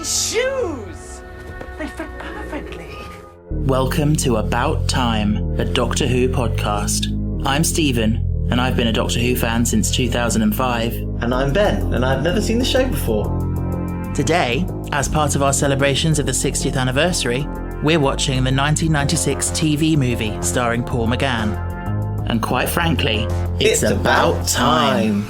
these shoes! They fit perfectly. Welcome to About Time, a Doctor Who podcast. I'm Stephen, and I've been a Doctor Who fan since 2005. And I'm Ben, and I've never seen the show before. Today, as part of our celebrations of the 60th anniversary, we're watching the 1996 TV movie starring Paul McGann. And quite frankly, it's about time.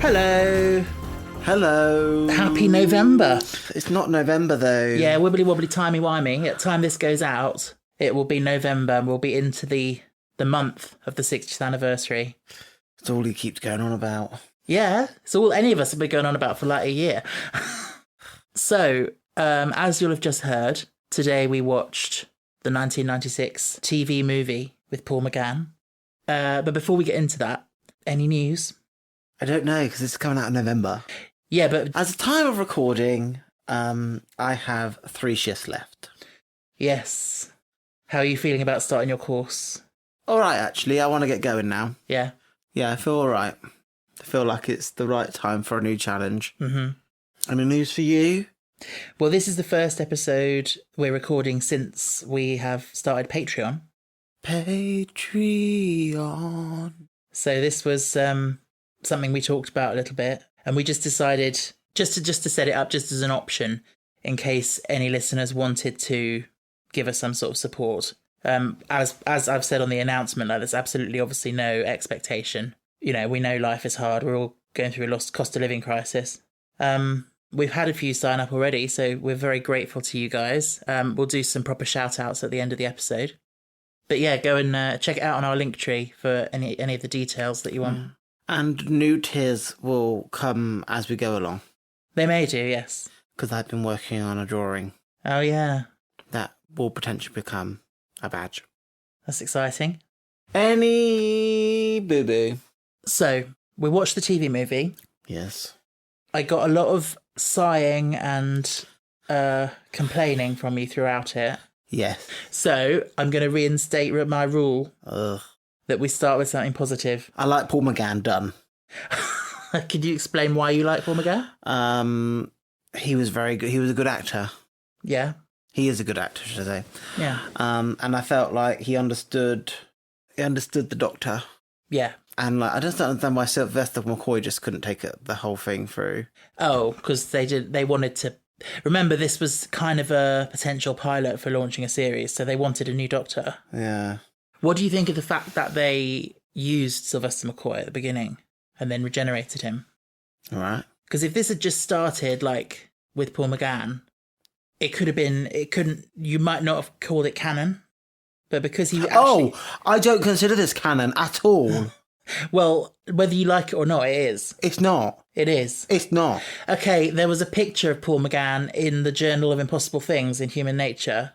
Hello. Hello. Happy November. It's not November though. Yeah, wibbly wobbly timey wimey. At the time this goes out, it will be November and we'll be into the month of the 60th anniversary. It's all he keeps going on about. Yeah, it's all any of us have been going on about for like a year. So, as you'll have just heard, today we watched the 1996 TV movie with Paul McGann. But before we get into that, any news? I don't know, because it's coming out in November. Yeah, but... At the time of recording, I have 3 shifts left. Yes. How are you feeling about starting your course? All right, actually. I want to get going now. Yeah? Yeah, I feel all right. I feel like it's the right time for a new challenge. Mm-hmm. Any news for you? Well, this is the first episode we're recording since we have started Patreon. Patreon. So this was something we talked about a little bit, and we just decided just to set it up just as an option in case any listeners wanted to give us some sort of support. As I've said on the announcement, like, there's absolutely obviously no expectation. You know, we know life is hard. We're all going through a cost of living crisis. We've had a few sign up already, so we're very grateful to you guys. We'll do some proper shout outs at the end of the episode. But yeah, go and check it out on our link tree for any of the details that you want. And new tiers will come as we go along. They may do, yes. Because I've been working on a drawing. Oh, yeah. That will potentially become a badge. That's exciting. Any boo-boo. So, we watched the TV movie. Yes. I got a lot of sighing and complaining from you throughout it. Yes. So, I'm going to reinstate my rule. Ugh. That we start with something positive. I like Paul McGann, done. Could you explain why you like Paul McGann? He was very good. He was a good actor. Yeah. He is a good actor, should I say. Yeah. And I felt like he understood the Doctor. Yeah. And like, I just don't understand why Sylvester McCoy just couldn't take the whole thing through. Oh, because they wanted to... Remember, this was kind of a potential pilot for launching a series, so they wanted a new Doctor. Yeah. What do you think of the fact that they used Sylvester McCoy at the beginning and then regenerated him? All right. Because if this had just started, like, with Paul McGann, you might not have called it canon, but because he actually... Oh, I don't consider this canon at all. Well, whether you like it or not, it is. It's not. It is. It's not. Okay, there was a picture of Paul McGann in the Journal of Impossible Things in Human Nature.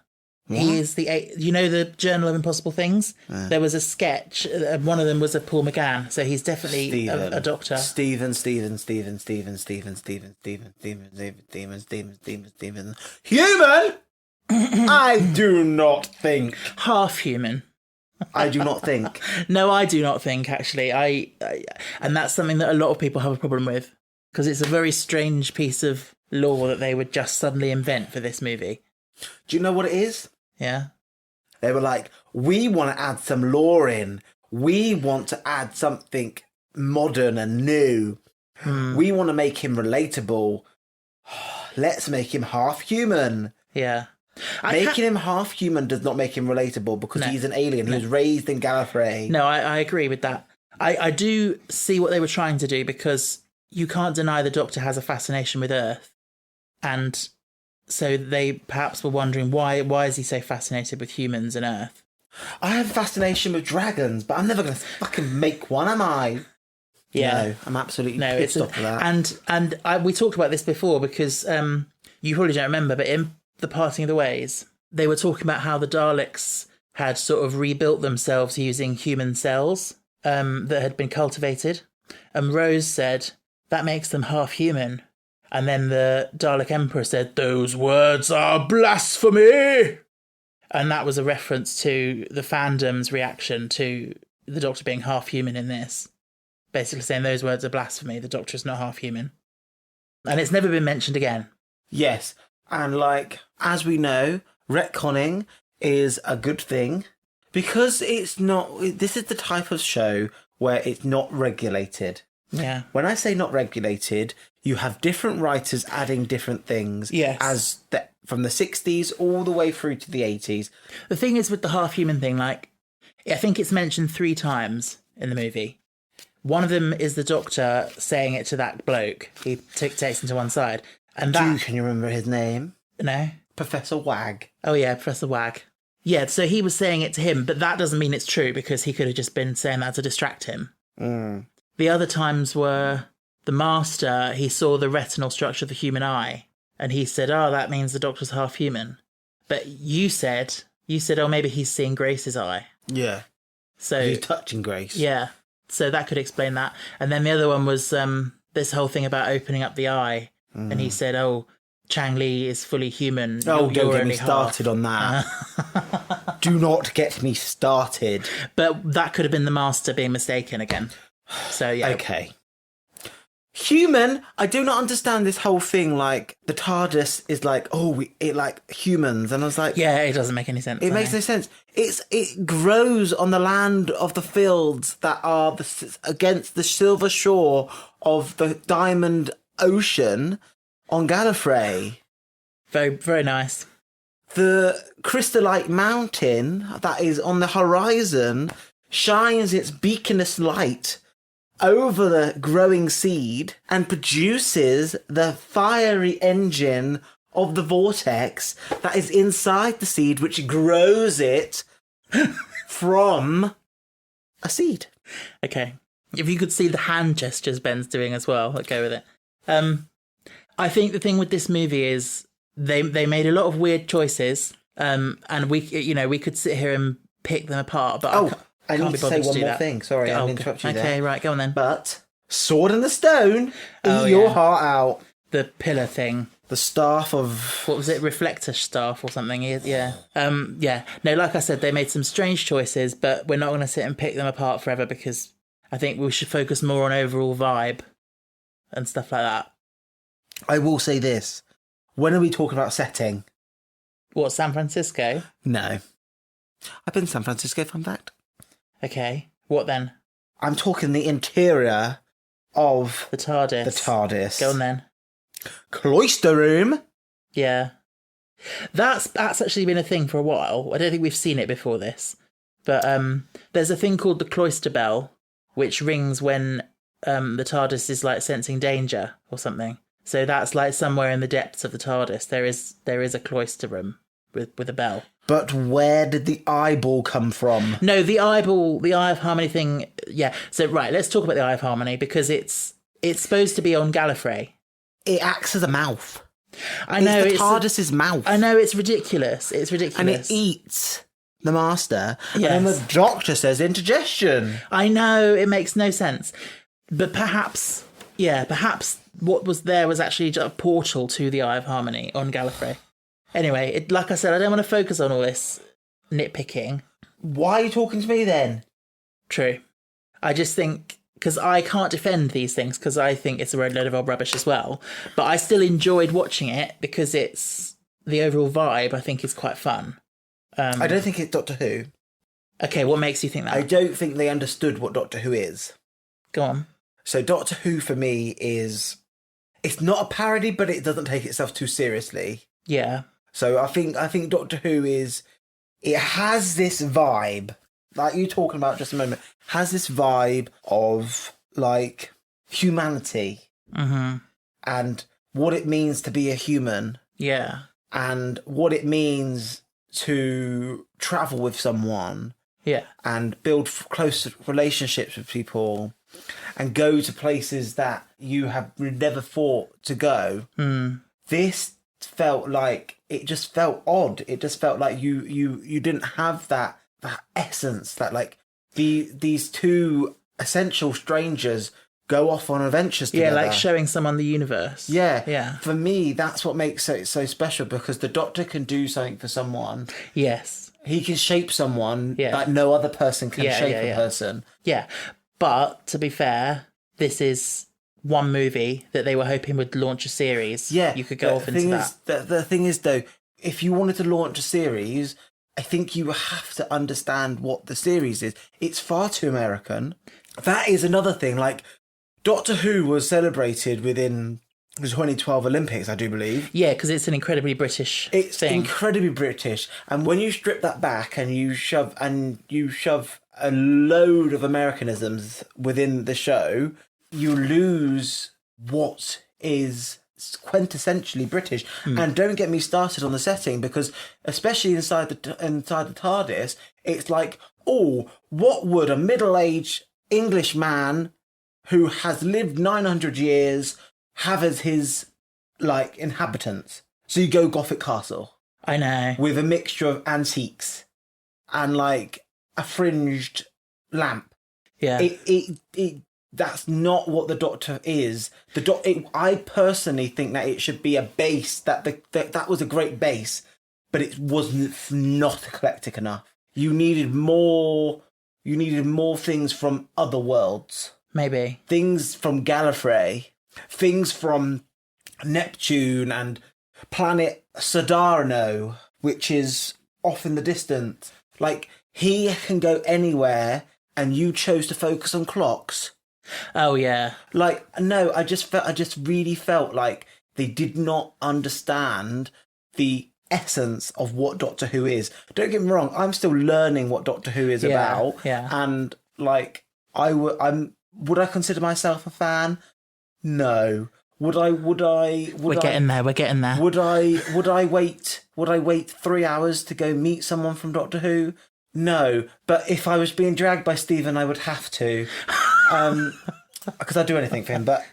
What? He is the Journal of Impossible Things? Yeah. There was a sketch, one of them was a Paul McGann, so he's definitely a doctor. Stephen. Human? I do not think. Half human. I do not think. No, I do not think, actually. I and that's something that a lot of people have a problem with, because it's a very strange piece of law that they would just suddenly invent for this movie. Do you know what it is? Yeah. They were like, we want to add some lore in. We want to add something modern and new. We want to make him relatable. Let's make him half human. Yeah. Making him half human does not make him relatable because he's an alien. He was raised in Gallifrey. No, I agree with that. I do see what they were trying to do, because you can't deny the Doctor has a fascination with Earth. And... so they perhaps were wondering why is he so fascinated with humans and Earth? I have a fascination with dragons, but I'm never going to fucking make one, am I? Yeah. No, I'm absolutely pissed off with that. And we talked about this before, because you probably don't remember, but in The Parting of the Ways, they were talking about how the Daleks had sort of rebuilt themselves using human cells that had been cultivated. And Rose said, that makes them half human. And then the Dalek Emperor said, those words are blasphemy! And that was a reference to the fandom's reaction to the Doctor being half human in this. Basically saying those words are blasphemy. The Doctor is not half human. And it's never been mentioned again. Yes. And like, as we know, retconning is a good thing because it's not, this is the type of show where it's not regulated. Yeah. When I say not regulated, you have different writers adding different things. Yes. From the 60s all the way through to the 80s. The thing is with the half human thing, like, I think it's mentioned 3 times in the movie. One of them is the Doctor saying it to that bloke. He takes him to one side. And Can you remember his name? No. Professor Wag. Oh, yeah, Professor Wag. Yeah, so he was saying it to him, but that doesn't mean it's true because he could have just been saying that to distract him. Mm. The other times were the Master, he saw the retinal structure of the human eye, and he said, oh, that means the Doctor's half human. But you said, oh, maybe he's seeing Grace's eye. Yeah. So he's touching Grace. Yeah. So that could explain that. And then the other one was this whole thing about opening up the eye. Mm. And he said, oh, Chang Li is fully human. Oh, don't get me started on that. Do not get me started. But that could have been the Master being mistaken again. So, yeah. Okay. Human, I do not understand this whole thing. Like, the TARDIS is like, it like humans. And I was like... Yeah, it doesn't make any sense. It makes no sense. It grows on the land of the fields that are against the silver shore of the Diamond Ocean on Gallifrey. Very, very nice. The crystallite mountain that is on the horizon shines its beaconless light over the growing seed and produces the fiery engine of the vortex that is inside the seed, which grows it from a seed. Okay. If you could see the hand gestures Ben's doing as well, I'd go with it. I think the thing with this movie is they made a lot of weird choices, and we could sit here and pick them apart, but I need to say one more thing. Sorry, I'm interrupting you there. Okay, right, go on then. But Sword in the Stone, eat your heart out. The pillar thing. The staff of... What was it? Reflector staff or something? Yeah. Yeah. No, like I said, they made some strange choices, but we're not going to sit and pick them apart forever because I think we should focus more on overall vibe and stuff like that. I will say this. When are we talking about setting? What, San Francisco? No. I've been to San Francisco, fun fact. Okay. What then? I'm talking the interior of... The TARDIS. Go on then. Cloister room. Yeah. That's actually been a thing for a while. I don't think we've seen it before this. But there's a thing called the cloister bell, which rings when the TARDIS is like sensing danger or something. So that's like somewhere in the depths of the TARDIS. There is a cloister room with a bell. But where did the eyeball come from? No, the Eye of Harmony thing. Yeah. So right, let's talk about the Eye of Harmony because it's supposed to be on Gallifrey. It acts as a mouth. I know it's the TARDIS's mouth. I know it's ridiculous. And it eats the Master. Yes. And then the Doctor says indigestion. I know, it makes no sense. But perhaps what was there was actually a portal to the Eye of Harmony on Gallifrey. Anyway, like I said, I don't want to focus on all this nitpicking. Why are you talking to me then? True. I just think, because I can't defend these things, because I think it's a load of old rubbish as well. But I still enjoyed watching it because it's the overall vibe, I think, is quite fun. I don't think it's Doctor Who. Okay, what makes you think that? I don't think they understood what Doctor Who is. Go on. So Doctor Who for me is... It's not a parody, but it doesn't take itself too seriously. Yeah. So I think Doctor Who is... It has this vibe, like you talking about just a moment, has this vibe of, like, humanity. Mm-hmm. And what it means to be a human. Yeah. And what it means to travel with someone. Yeah. And build close relationships with people. And go to places that you have never thought to go. Mm. This felt like... It just felt odd. It just felt like you didn't have that essence that, like, these two essential strangers go off on adventures together. Yeah, like showing someone the universe. Yeah. Yeah. For me, that's what makes it so special, because the Doctor can do something for someone. Yes. He can shape someone Yeah. like no other person can shape yeah. a person. Yeah. But to be fair, this is one movie that they were hoping would launch a series. Yeah. You could go off into that. The thing is, though, if you wanted to launch a series, I think you have to understand what the series is. It's far too American. That is another thing. Like, Doctor Who was celebrated within the 2012 Olympics, I do believe. Yeah, because it's an incredibly British It's thing. incredibly British. And when you strip that back and you shove a load of Americanisms within the show, you lose what is quintessentially British. And don't get me started on the setting, because especially inside the TARDIS, it's like, oh, what would a middle-aged English man who has lived 900 years have as his, like, inhabitants? So you go Gothic castle I know. with a mixture of antiques and, like, a fringed lamp. Yeah. That's not what the Doctor is. I personally think that it should be a base, that was a great base, but it wasn't not eclectic enough. You needed more things from other worlds. Maybe. Things from Gallifrey, things from Neptune and planet Sodarno, which is off in the distance. Like, he can go anywhere, and you chose to focus on clocks. Oh, yeah. Like, no, I just really felt like they did not understand the essence of what Doctor Who is. Don't get me wrong, I'm still learning what Doctor Who is about. Yeah. And, like, would I consider myself a fan? No. Would I We're getting there. Would I wait 3 hours to go meet someone from Doctor Who? No. But if I was being dragged by Stephen, I would have to. Because I'd do anything for him. But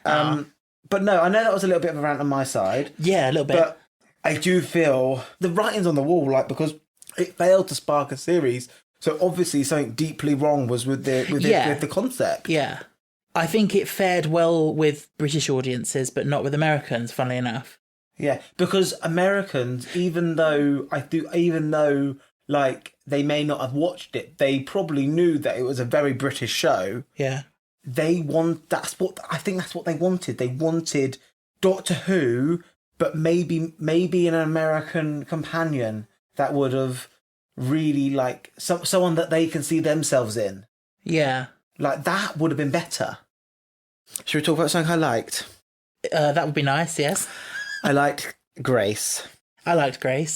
no, I know that was a little bit of a rant on my side. Yeah, a little bit. But I do feel the writing's on the wall, like, because it failed to spark a series. So obviously something deeply wrong was with the concept. Yeah. I think it fared well with British audiences, but not with Americans, funnily enough. Yeah, because Americans, even though like they may not have watched it, they probably knew that it was a very British show. Yeah. I think that's what they wanted. They wanted Doctor Who, but maybe an American companion that would have really, like, someone that they can see themselves in. Yeah. Like, that would have been better. Should we talk about something I liked? That would be nice, yes. I liked Grace. I liked Grace.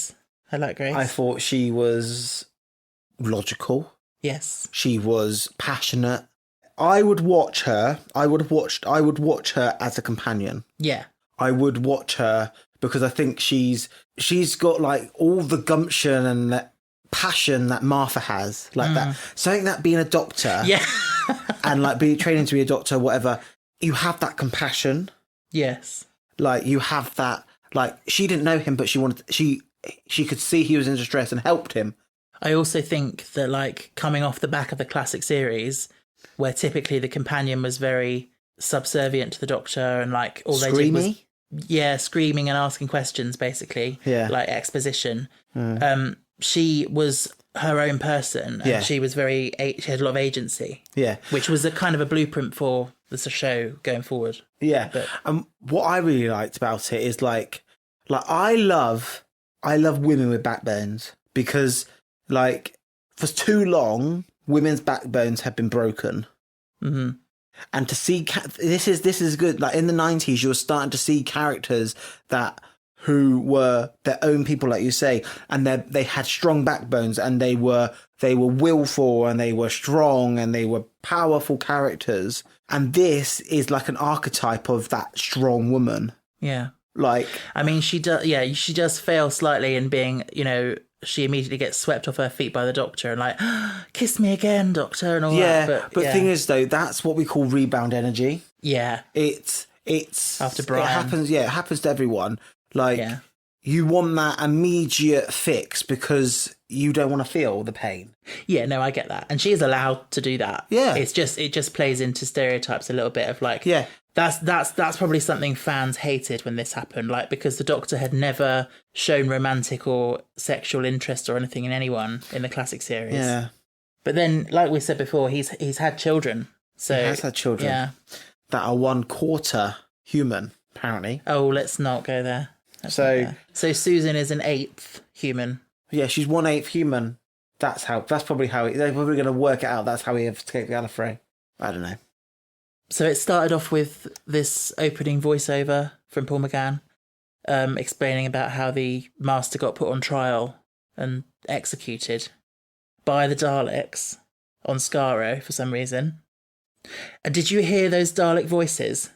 I thought she was logical. Yes. She was passionate. I would watch her. I would watch her as a companion. Yeah. I would watch her because I think she's got, like, all the gumption and that passion that Martha has, like that. Something that being a doctor, Yeah. and like being training to be a doctor, whatever. You have that compassion. Yes. Like, you have that. Like, she didn't know him, but she could see he was in distress and helped him. I also think that, like, coming off the back of the classic series, where typically the companion was very subservient to the Doctor and, like, all they did was screaming and asking questions, basically. Yeah. Like exposition. She was her own person, and she was she had a lot of agency. Yeah. Which was a kind of a blueprint for the show going forward. Yeah. And what I really liked about it is like I love women with backbones, because, like, for too long women's backbones have been broken. Mm-hmm. And to see this is good. Like, in the 90s, you were starting to see characters who were their own people, like you say, and they had strong backbones, and they were willful, and they were strong, and they were powerful characters. And this is like an archetype of that strong woman. Yeah. Like, I mean, she does fail slightly in being, you know, she immediately gets swept off her feet by the Doctor and, like, kiss me again, Doctor, and all that. But the thing is, though, that's what we call rebound energy. Yeah. It's after Brian. It happens to everyone. Like, you want that immediate fix because you don't want to feel the pain. Yeah, no, I get that. And she is allowed to do that. Yeah. It just plays into stereotypes a little bit of like, Yeah. That's probably something fans hated when this happened, like because the Doctor had never shown romantic or sexual interest or anything in anyone in the classic series. Yeah. But then, like we said before, he's had children. So He has had children. Yeah. That are 1/4 human, apparently. Oh, let's not go there. So Susan is an 8th human. Yeah, she's 1/8 human. That's probably how they're probably going to work it out. That's how he escaped Gallifrey. I don't know. So it started off with this opening voiceover from Paul McGann, explaining about how the Master got put on trial and executed by the Daleks on Skaro for some reason. And did you hear those Dalek voices?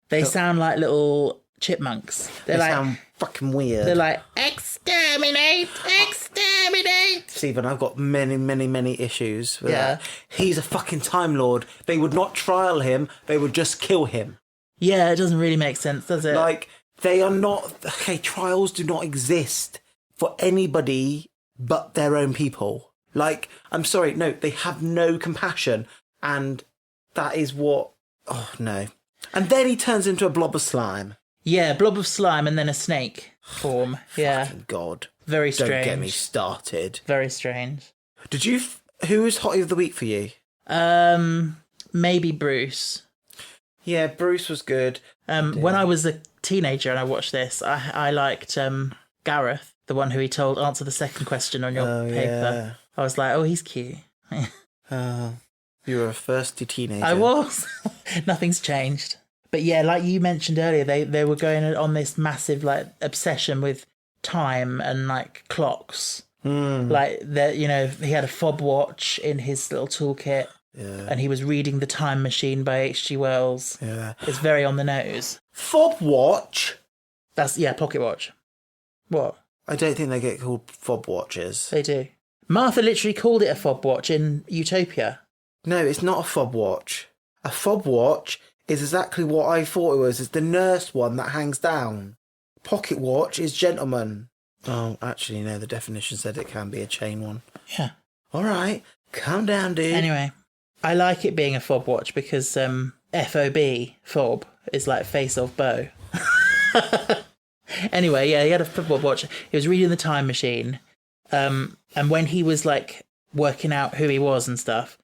They sound like little chipmunks. They sound fucking weird. They're like, exterminate, exterminate. Stephen, I've got many, many, many issues with Yeah. that. He's a fucking Time Lord. They would not trial him. They would just kill him. Yeah, it doesn't really make sense, does it? Like, they are not... Okay, trials do not exist for anybody but their own people. Like, I'm sorry, no, they have no compassion. And that is what... Oh, no. And then he turns into a blob of slime. Yeah, blob of slime and then a snake form. Yeah. Fucking God. Very strange. Don't get me started. Very strange. Did you... Who was Hottie of the Week for you? Maybe Bruce. Yeah, Bruce was good. When I was a teenager and I watched this, I liked Gareth, the one who he told answer the second question on your paper. Yeah. I was like, oh, he's cute. You were a thirsty teenager. I was. Nothing's changed. But yeah, like you mentioned earlier, they were going on this massive like obsession with time and like clocks. Like that, you know, he had a fob watch in his little toolkit. Yeah. And he was reading The Time Machine by H.G. Wells. Yeah. It's very on the nose. Fob watch? That's, yeah, pocket watch. What? I don't think they get called fob watches. They do. Martha literally called it a fob watch in Utopia. No, it's not a fob watch. A fob watch is exactly what I thought it was. It's the nurse one that hangs down. Pocket watch is gentleman. Oh, actually, no, the definition said it can be a chain one. Yeah. All right, calm down, dude. Anyway, I like it being a fob watch because FOB, fob, is like face of bow. Anyway, yeah, he had a fob watch. He was reading The Time Machine. And when he was like working out who he was and stuff,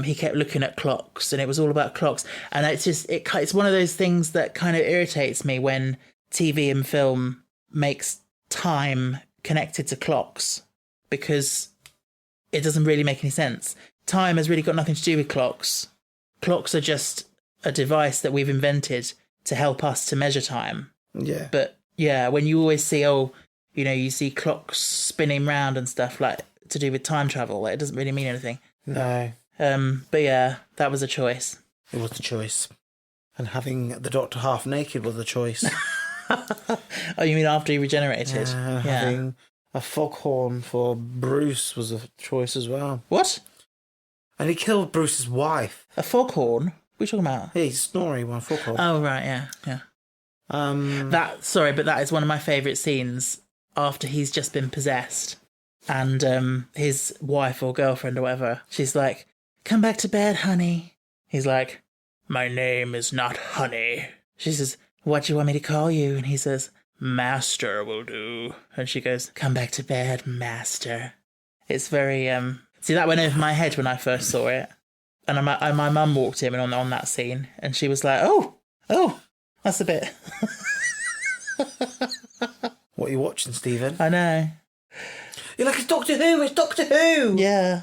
he kept looking at clocks, and it was all about clocks. And it's one of those things that kind of irritates me when TV and film makes time connected to clocks, because it doesn't really make any sense. Time has really got nothing to do with clocks. Clocks are just a device that we've invented to help us to measure time. Yeah. But yeah, when you always see, you see clocks spinning round and stuff like to do with time travel, it doesn't really mean anything. No. But yeah, that was a choice. It was the choice. And having the Doctor half naked was a choice. Oh, you mean after he regenerated? Yeah. Having a foghorn for Bruce was a choice as well. What? And he killed Bruce's wife. A foghorn? What are you talking about? Yeah, he's snoring one foghorn. Oh, right, yeah. That is one of my favourite scenes after he's just been possessed. And his wife or girlfriend or whatever, she's like, come back to bed, honey. He's like, my name is not Honey. She says, what do you want me to call you? And he says, Master will do. And she goes, come back to bed, Master. It's very, see, that went over my head when I first saw it. And my mum walked in on that scene, and she was like, oh, that's a bit. What are you watching, Stephen? I know. You're like, it's Doctor Who, it's Doctor Who! Yeah.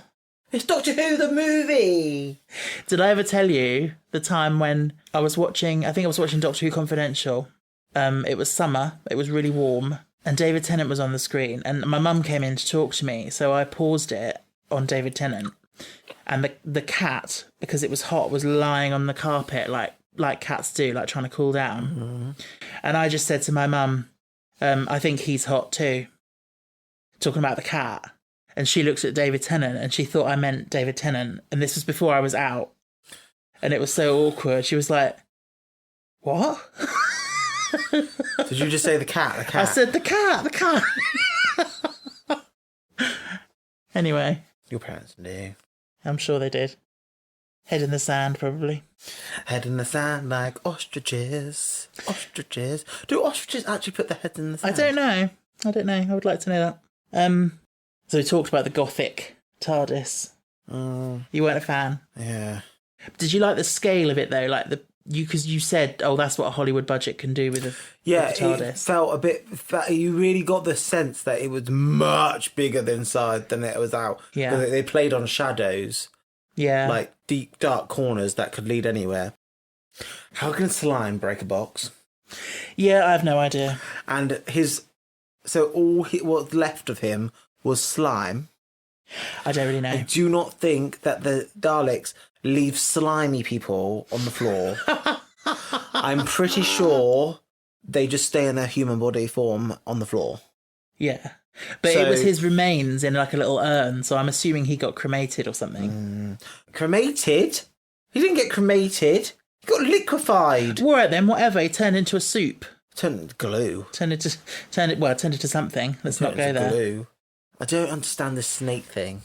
It's Doctor Who, the movie! Did I ever tell you the time when I was watching Doctor Who Confidential? It was summer, it was really warm, and David Tennant was on the screen, and my mum came in to talk to me, so I paused it on David Tennant, and the cat, because it was hot, was lying on the carpet like cats do, like trying to cool down. Mm-hmm. And I just said to my mum, I think he's hot too. Talking about the cat. And she looked at David Tennant and she thought I meant David Tennant. And this was before I was out. And it was so awkward. She was like, what? Did you just say the cat? I said the cat. Anyway, Your parents do. I'm sure they did. Head in the sand, probably. Head in the sand like ostriches. Ostriches. Do ostriches actually put their heads in the sand? I don't know. I would like to know that. So we talked about the Gothic TARDIS. You weren't a fan. Yeah. Did you like the scale of it though? Like because you said, "Oh, that's what a Hollywood budget can do with the TARDIS." It felt a bit. You really got the sense that it was much bigger inside than it was out. Yeah. They played on shadows. Yeah. Like deep, dark corners that could lead anywhere. How can slime break a box? Yeah, I have no idea. And what's left of him was slime. I don't really know. I do not think that the Daleks leave slimy people on the floor. I'm pretty sure they just stay in their human body form on the floor. Yeah. But it was his remains in like a little urn, so I'm assuming he got cremated or something. Cremated? He didn't get cremated. He got liquefied. All right then, whatever. He turned into a soup. Turned into glue. Turned into something. Let's not go there. Glue. I don't understand this snake thing.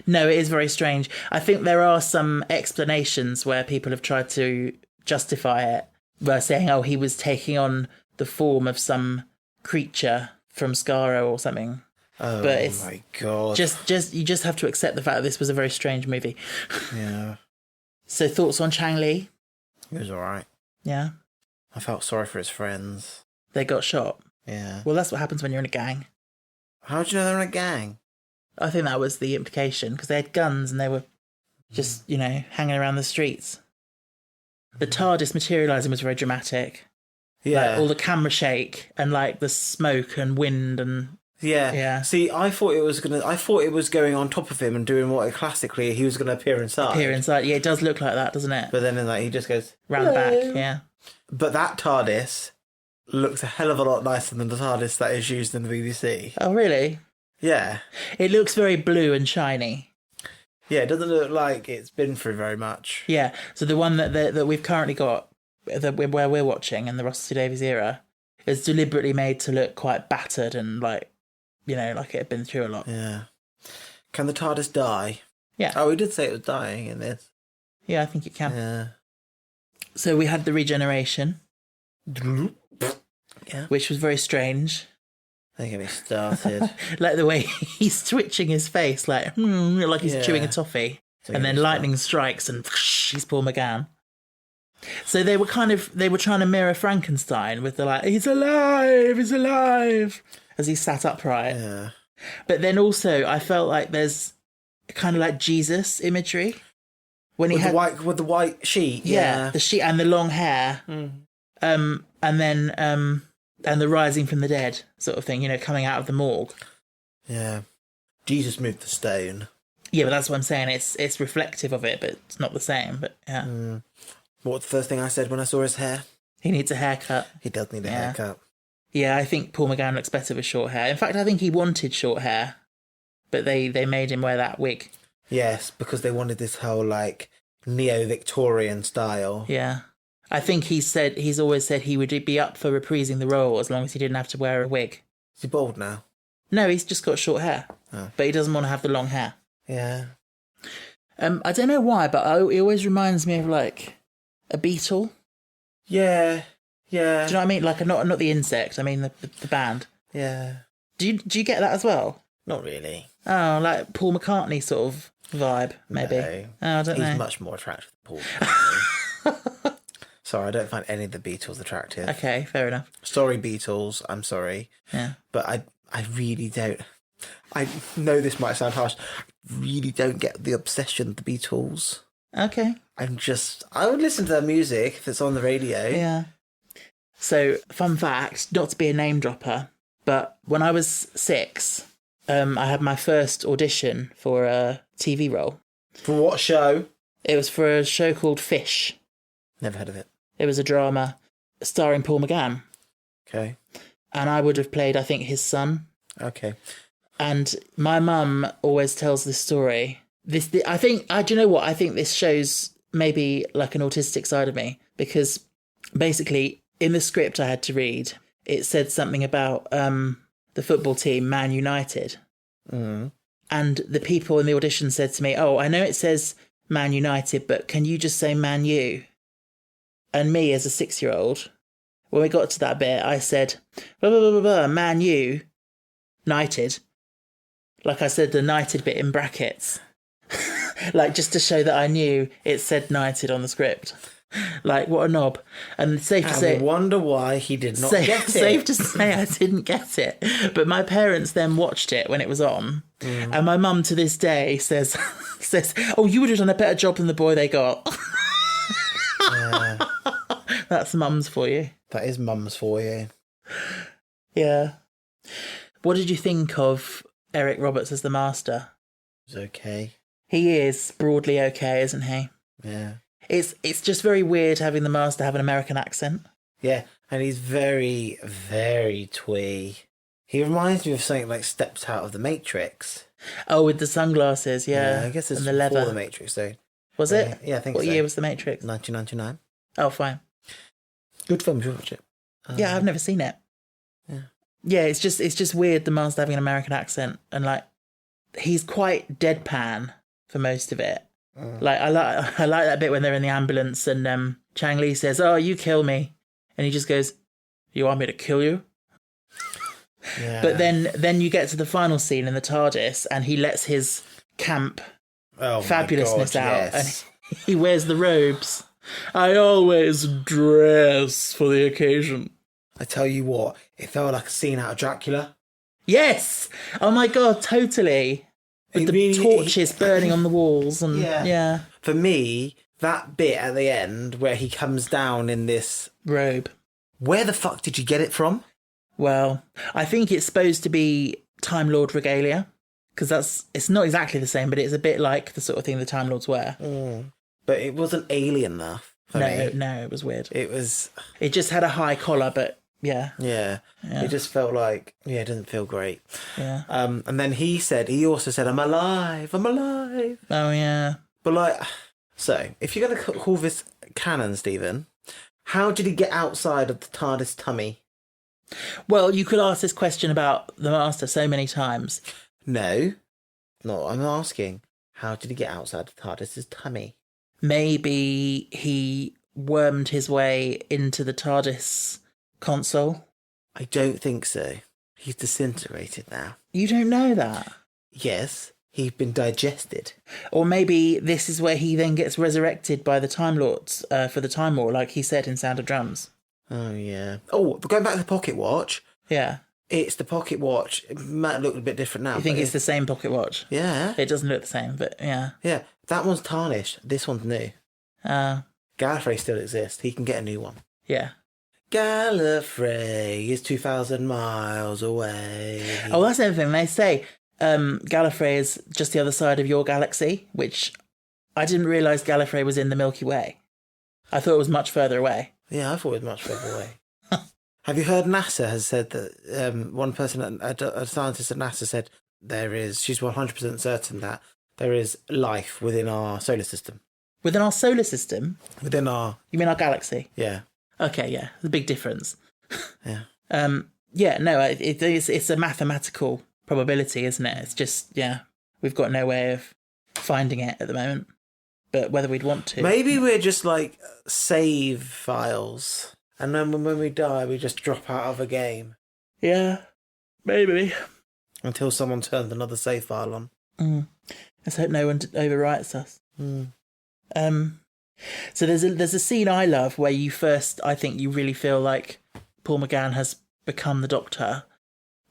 No, it is very strange. I think there are some explanations where people have tried to justify it by saying, "Oh, he was taking on the form of some creature from Skaro or something." Oh, but it's my God. You just have to accept the fact that this was a very strange movie. Yeah. So thoughts on Chang Li? He was alright. Yeah. I felt sorry for his friends. They got shot. Yeah. Well, that's what happens when you're in a gang. How do you know they're in a gang? I think that was the implication, because they had guns and they were just, hanging around the streets. The TARDIS materialising was very dramatic. Yeah. Like, all the camera shake and like the smoke and wind and... Yeah. See, I thought it was going on top of him and doing what classically he was gonna appear inside. Yeah, it does look like that, doesn't it? But then he just goes round the back, yeah. But that TARDIS looks a hell of a lot nicer than the TARDIS that is used in the BBC. Oh, really? Yeah. It looks very blue and shiny. Yeah, it doesn't look like it's been through very much. Yeah, so the one that we've currently got, where we're watching in the Russell T Davies era, is deliberately made to look quite battered and like it had been through a lot. Yeah. Can the TARDIS die? Yeah. Oh, we did say it was dying in this. Yeah, I think it can. Yeah. So we had the regeneration. Yeah. Which was very strange. Don't get me started. Like the way he's twitching his face, like he's chewing a toffee. And then lightning strikes and he's Paul McGann. So they were trying to mirror Frankenstein with the he's alive, as he sat upright. Yeah. But then also I felt like there's kind of like Jesus imagery. When with the white sheet. Yeah, the sheet and the long hair. And then and the rising from the dead sort of thing, coming out of the morgue. Yeah. Jesus moved the stone. Yeah, but that's what I'm saying. It's reflective of it, but it's not the same. But yeah. What's the first thing I said when I saw his hair? He needs a haircut. He does need a haircut. Yeah, I think Paul McGann looks better with short hair. In fact, I think he wanted short hair, but they made him wear that wig. Yes, because they wanted this whole neo-Victorian style. Yeah. I think he's always said he would be up for reprising the role as long as he didn't have to wear a wig. Is he bald now? No, he's just got short hair. Oh. But he doesn't want to have the long hair. Yeah. I don't know why, but he always reminds me of a beetle. Yeah. Yeah. Do you know what I mean? Not the insect. I mean the band. Yeah. Do you get that as well? Not really. Oh, like Paul McCartney sort of vibe, maybe. No. Oh, I don't know. He's much more attractive than Paul McCartney. Sorry, I don't find any of the Beatles attractive. Okay, fair enough. Sorry, Beatles. I'm sorry. Yeah. But I really don't. I know this might sound harsh. Really don't get the obsession with the Beatles. Okay. I would listen to their music if it's on the radio. Yeah. So, fun fact, not to be a name dropper, but when I was 6, I had my first audition for a TV role. For what show? It was for a show called Fish. Never heard of it. It was a drama starring Paul McGann. Okay. And I would have played, I think, his son. Okay. And my mum always tells this story. Do you know what? I think this shows maybe like an autistic side of me, because basically in the script I had to read, it said something about the football team, Man United. Mm. And the people in the audition said to me, "Oh, I know it says Man United, but can you just say Man U?" And me, as a 6-year-old, when we got to that bit, I said, blah, blah, blah, blah, blah, Man U, United. Like I said the United bit in brackets. Like, just to show that I knew it said United on the script. Like, what a knob. And safe to say... I wonder why he did not get it. Safe to say I didn't get it. But my parents then watched it when it was on. And my mum to this day says, "Oh, you would have done a better job than the boy they got." Yeah. That's mums for you. That is mums for you. Yeah. What did you think of Eric Roberts as the Master? It was okay. He is broadly okay, isn't he? Yeah. It's just very weird having the Master have an American accent. Yeah, and he's very, very twee. He reminds me of something like Steps Out of the Matrix. Oh, with the sunglasses, yeah. I guess it's and the before leather. the Matrix, though. Was it? Yeah, I think so. What year was the Matrix? 1999. Oh, fine. Good film, you should watch it. Yeah, I've never seen it. Yeah. Yeah, it's just weird, the Master having an American accent, and like he's quite deadpan for most of it. Like I like that bit when they're in the ambulance and Chang Li says, "Oh, you kill me," and he just goes, "You want me to kill you?" Yeah. But then you get to the final scene in the TARDIS, and he lets his camp fabulousness out, yes. and he wears the robes. "I always dress for the occasion." I tell you what, it felt like a scene out of Dracula. Yes! Oh my god, totally. With It the really- torches burning on the walls and yeah. For me, that bit at the end where he comes down in this... Robe. Where the fuck did you get it from? Well, I think it's supposed to be Time Lord regalia, because it's not exactly the same, but it's a bit like the sort of thing the Time Lords wear. But it wasn't alien enough for me. No, it was weird. It Just had a high collar, but yeah. Yeah. It just felt like, it didn't feel great. Yeah. And then he also said, I'm alive. Oh, yeah. But like, so, if you're going to call this canon, Stephen, how did he get outside of the TARDIS tummy? Well, you could ask this question about the Master so many times. No, I'm asking. How did he get outside the TARDIS's tummy? Maybe he wormed his way into the TARDIS console. I don't think so. He's disintegrated now. You don't know that? Yes, he's been digested. Or maybe this is where he then gets resurrected by the Time Lords for the Time War, like he said in Sound of Drums. Oh, yeah. Oh, but going back to the pocket watch. Yeah. It's the pocket watch. It might look a bit different now. You think it's the same pocket watch? Yeah. It doesn't look the same, but yeah. Yeah, that one's tarnished. This one's new. Gallifrey still exists. He can get a new one. Yeah. Gallifrey is 2,000 miles away. Oh, that's everything. They say Gallifrey is just the other side of your galaxy, which I didn't realise Gallifrey was in the Milky Way. I thought it was much further away. Yeah, I thought it was much further away. Have you heard NASA has said that one person, a scientist at NASA said she's 100% certain that there is life within our solar system. Within our solar system? Within our... You mean our galaxy? Yeah. Okay, yeah. There's a big difference. Yeah. Yeah, no, it's a mathematical probability, isn't it? It's just, yeah, we've got no way of finding it at the moment. But whether we'd want to... Maybe we're just like save files. And then when we die, we just drop out of a game. Yeah, maybe. Until someone turns another save file on. Let's hope no one overwrites us. So there's a scene I love where I think you really feel like Paul McGann has become the Doctor,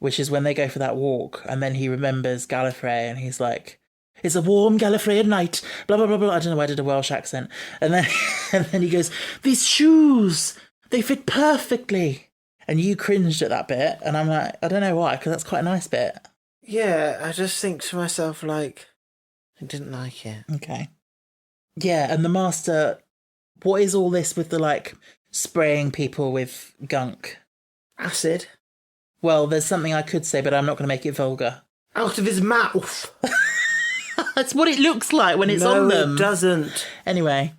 which is when they go for that walk and then he remembers Gallifrey and he's like, "It's a warm Gallifreyan night, blah, blah, blah, blah." I don't know why I did a Welsh accent. And then he goes, "These shoes, they fit perfectly." And you cringed at that bit. And I'm like, I don't know why, because that's quite a nice bit. Yeah, I just think to myself, like, I didn't like it. Okay. Yeah, and the Master, what is all this with the, like, spraying people with gunk? Acid. Well, there's something I could say, but I'm not going to make it vulgar. Out of his mouth. That's what it looks like when it's on them. No, it doesn't. Anyway.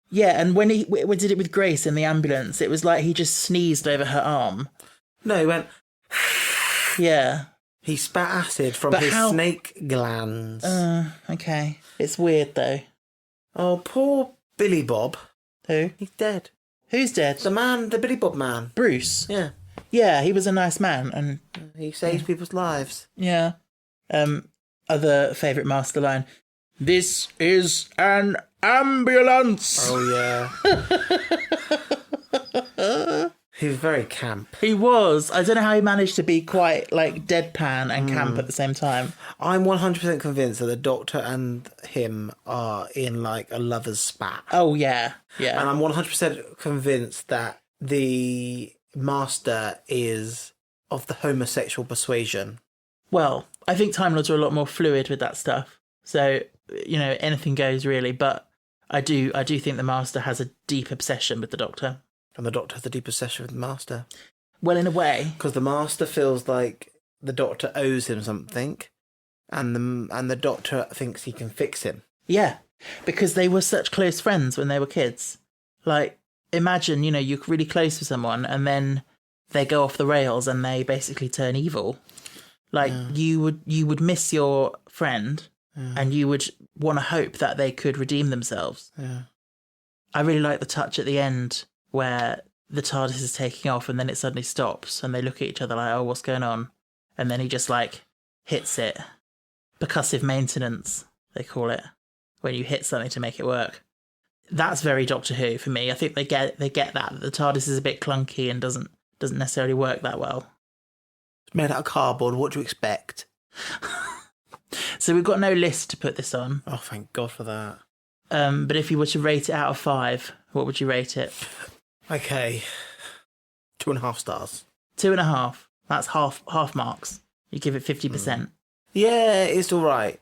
Yeah, and when we did it with Grace in the ambulance, it was like he just sneezed over her arm. No, he went... Yeah. He spat acid from But his how- snake glands. Okay. It's weird, though. Oh, poor Billy Bob. Who? He's dead. Who's dead? The Billy Bob man. Bruce. Yeah. Yeah, he was a nice man, and He saves people's lives. yeah. Other favourite master line. This is an ambulance. Oh, yeah. He was very camp. He was. I don't know how he managed to be quite like deadpan and camp at the same time. I'm 100% convinced that the Doctor and him are in like a lover's spat. Oh yeah, yeah. And I'm 100% convinced that the Master is of the homosexual persuasion. Well, I think Time Lords are a lot more fluid with that stuff. So, you know, anything goes really. But I do think the Master has a deep obsession with the Doctor. And the Doctor has a deep obsession with the Master. Well, in a way. Because the Master feels like the Doctor owes him something, and the Doctor thinks he can fix him. Yeah, because they were such close friends when they were kids. Like, imagine, you know, you're really close with someone and then they go off the rails and they basically turn evil. Like, you would miss your friend and you would want to hope that they could redeem themselves. Yeah. I really like the touch at the end where the TARDIS is taking off and then it suddenly stops and they look at each other like, oh, what's going on? And then he just, like, hits it. Percussive maintenance, they call it, when you hit something to make it work. That's very Doctor Who for me. I think they get that the TARDIS is a bit clunky and doesn't necessarily work that well. It's made out of cardboard. What do you expect? So we've got no list to put this on. Oh, thank God for that. But if you were to rate it out of 5, what would you rate it? Okay. 2.5 stars. 2.5. That's half marks. You give it 50%. Yeah, it's all right.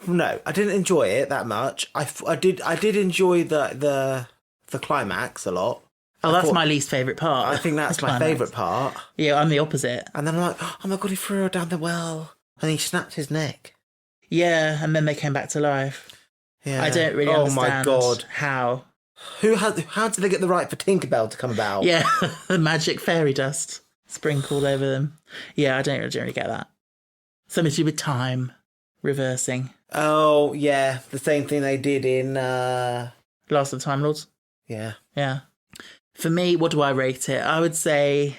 No, I didn't enjoy it that much. I did enjoy the climax a lot. Oh, that's my least favourite part. I think that's my favourite part. Yeah, I'm the opposite. And then I'm like, oh my God, he threw her down the well. And he snapped his neck. Yeah, and then they came back to life. Yeah. I don't really understand my God. how. How did they get the right for Tinkerbell to come about? Yeah, the magic fairy dust sprinkled over them. Yeah, I don't really get that. Something to do with time reversing. Oh, yeah. The same thing they did in... Last of the Time Lords? Yeah. Yeah. For me, what do I rate it? I would say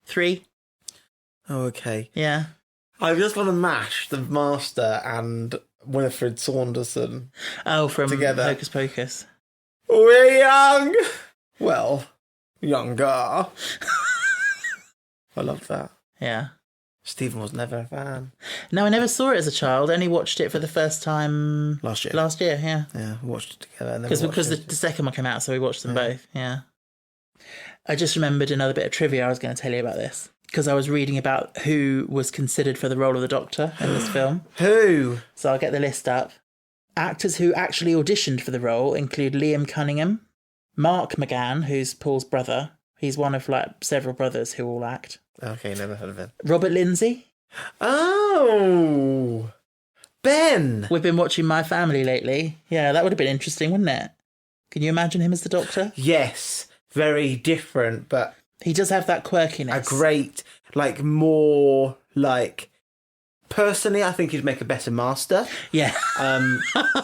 3. Oh, okay. Yeah. I just want to mash the Master and Winifred Saunderson. Oh, from together. Hocus Pocus. We're young! Well, younger. I love that. Yeah. Stephen was never a fan. No, I never saw it as a child. I only watched it for the first time... Last year. Yeah. Yeah, we watched it together. Because the second one came out, so we watched them both, yeah. I just remembered another bit of trivia I was going to tell you about this. Because I was reading about who was considered for the role of the Doctor in this film. Who? So I'll get the list up. Actors who actually auditioned for the role include Liam Cunningham, Mark McGann, who's Paul's brother. He's one of like several brothers who all act. Okay, never heard of him. Robert Lindsay. Oh! Ben! We've been watching My Family lately. Yeah, that would have been interesting, wouldn't it? Can you imagine him as the Doctor? Yes, very different, but... He does have that quirkiness. A great, like, more, like... Personally, I think he'd make a better Master. Yeah.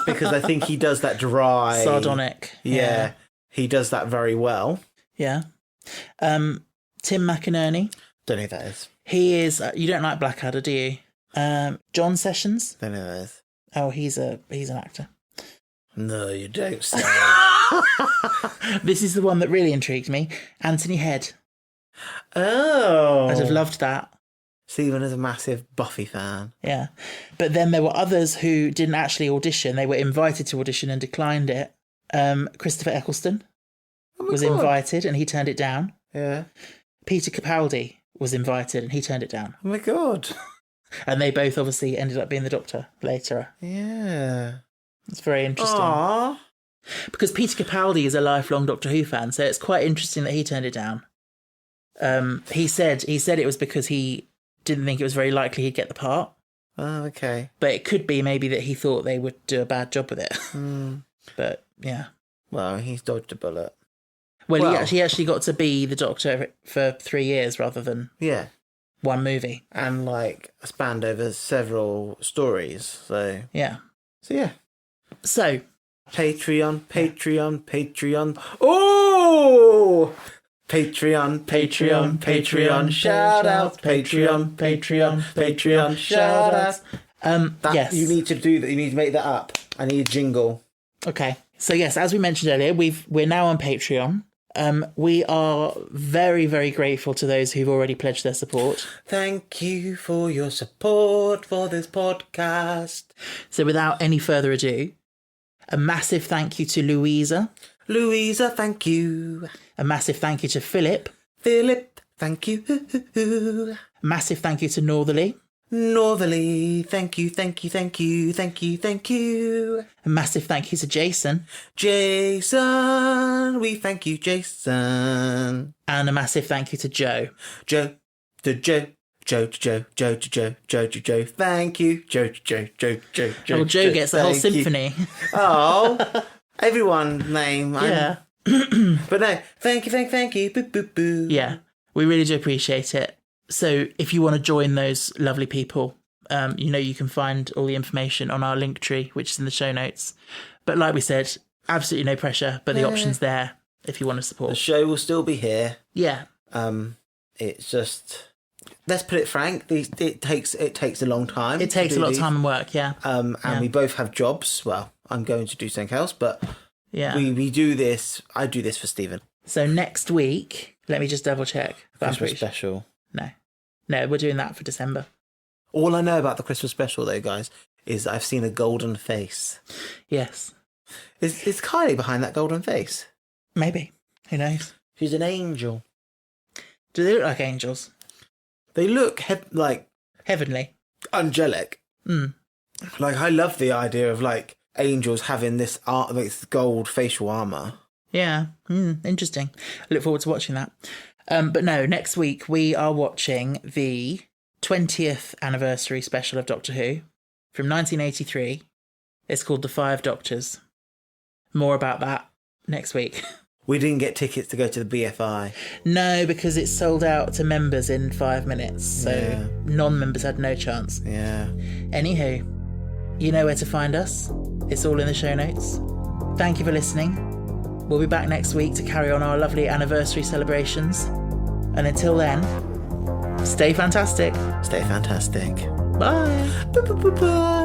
Because I think he does that dry... Sardonic. Yeah. He does that very well. Yeah. Tim McInerney. Don't know who that is. He is... you don't like Blackadder, do you? John Sessions. Don't know who that is. Oh, he's an actor. No, you don't say. This is the one that really intrigued me. Anthony Head. Oh. I'd have loved that. Stephen is a massive Buffy fan. Yeah. But then there were others who didn't actually audition. They were invited to audition and declined it. Christopher Eccleston was invited and he turned it down. Yeah. Peter Capaldi was invited and he turned it down. Oh my God. And they both obviously ended up being the Doctor later. Yeah. It's very interesting. Aww. Because Peter Capaldi is a lifelong Doctor Who fan, so it's quite interesting that he turned it down. He said it was because he didn't think it was very likely he'd get the part. Oh, okay. But it could be maybe that he thought they would do a bad job with it. But, yeah. Well, he's dodged a bullet. Well, he actually got to be the Doctor for 3 years rather than... Yeah. one movie. And like spanned over several stories. So Yeah. yeah. So, Patreon. Oh! Patreon. Shout out. Patreon. Shout out. yes. You need to do that. You need to make that up. I need a jingle. Okay. So yes, as we mentioned earlier, we're now on Patreon. We are very, very grateful to those who've already pledged their support. Thank you for your support for this podcast. So without any further ado, a massive thank you to Louisa. Louisa, thank you. A massive thank you to Philip. Philip, thank you. A massive thank you to Northerly. Northerly, thank you. A massive thank you to Jason. Jason, we thank you, Jason. And a massive thank you to Joe. Joe. Thank you, Joe. Oh, Joe gets the whole symphony. Oh, everyone's name. Yeah. But no, thank you. Boo, boo, boo. Yeah, we really do appreciate it. So if you want to join those lovely people, you can find all the information on our link tree, which is in the show notes. But like we said, absolutely no pressure, but the option's there if you want to support. The show will still be here. Yeah. It's just, let's put it frank, it takes a long time. It takes a lot of time and work, yeah. And we both have jobs. Well, I'm going to do something else, but yeah, we do this. I do this for Stephen. So next week, let me just double check. Christmas special. No, we're doing that for December. All I know about the Christmas special, though, guys, is I've seen a golden face. Yes. Is Kylie behind that golden face? Maybe. Who knows? She's an angel. Do they look like angels? They look like heavenly, angelic. Like, I love the idea of like angels having this gold facial armor. Yeah, interesting. I look forward to watching that. But no, next week we are watching the 20th anniversary special of Doctor Who from 1983. It's called The Five Doctors. More about that next week. We didn't get tickets to go to the BFI. No, because it's sold out to members in 5 minutes, so non-members had no chance. Yeah. Anywho, you know where to find us. It's all in the show notes. Thank you for listening. We'll be back next week to carry on our lovely anniversary celebrations. And until then, stay fantastic. Stay fantastic. Bye. Bye.